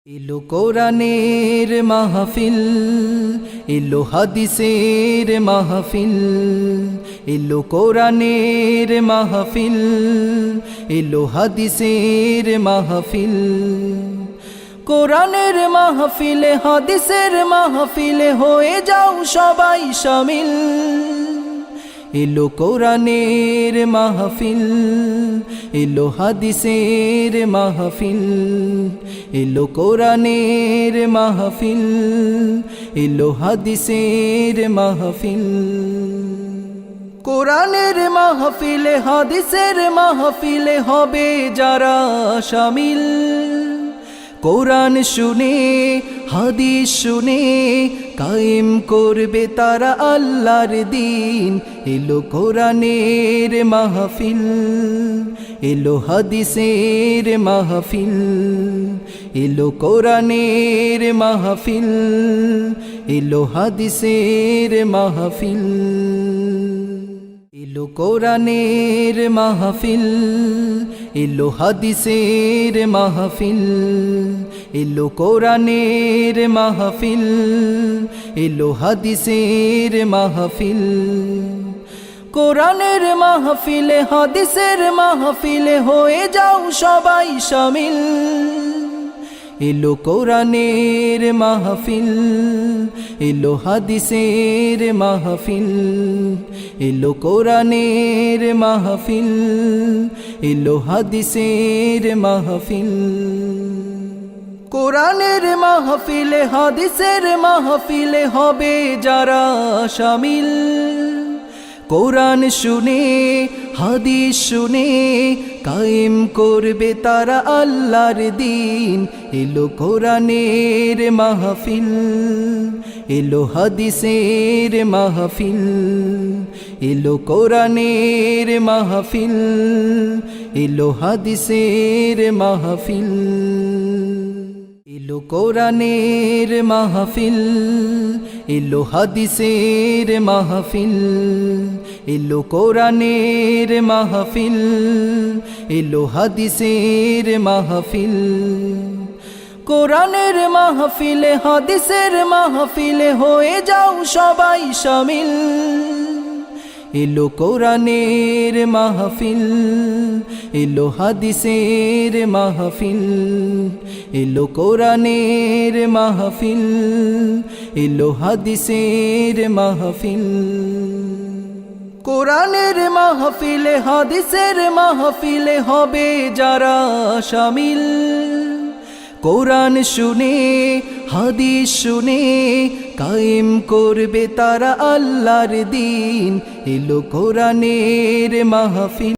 এলো কোরআনের মাহফিল, এলো হাদিসের মাহফিল, এলো কোরআনের মাহফিল, এলো হাদিসের মাহফিল। কোরআনের মাহফিলে হাদিসের মাহফিলে হয়ে যাও সবাই শামিল। এলো কোরআনের মাহফিল, এলো হাদিসের মাহফিল, এলো কোরআনের মাহফিল, এলো হাদিসের মাহফিল। কোরআনের মাহফিলে হাদিসের মাহফিলে হবে যারা শামিল। কোরআন শুনে হাদিস শুনে কায়েম করবে তারা আল্লাহর দ্বীন। এলো কোরআনের মাহফিল, এলো হাদিসের মাহফিল, এলো কোরআনের মাহফিল, এলো হাদিসের মাহফিল। এলো কোরআনের মাহফিল, এলো হাদিসের মাহফিল, এলো কোরআনের মাহফিল, এলো হাদিসের মাহফিল। কোরআনের মাহফিলে হাদিসের মাহফিলে হয়ে যাও সবাই শামিল। এলো কোরআনের মাহফিল, এলো হাদিসের মাহফিল, এলো কোরআনের মাহফিল, এলো হাদিসের মাহফিল। কোরআনের মাহফিলে হাদিসের মাহফিলে হবে যারা শামিল। কোরআন শুনে হাদিস শুনে কায়েম করবে তারা আল্লাহর দ্বীন। এলো কোরআনের মাহফিল, এলো হাদিসের মাহফিল, এলো কোরআনের মাহফিল, এলো হাদিসের মাহফিল। এলো কোরআনের মাহফিল, এলো হাদিসের মাহফিল, এলো কোরআনের মাহফিল, এলো হাদিসের মাহফিল। কোরআনের মাহফিলে হাদিসের মাহফিলে হয়ে যাও সবাই শামিল। এলো কোরআনের মাহফিল, এলো হাদিসের মাহফিল, এলো কোরআনের মাহফিল, এলো হাদিসের মাহফিল। কোরআনের মাহফিলে হাদিসের মাহফিলে হবে যারা শামিল। কোরআন শুনে হাদিস শুনে কায়েম করবে তারা আল্লাহর দ্বীন। এলো কোরআনের মাহফিল।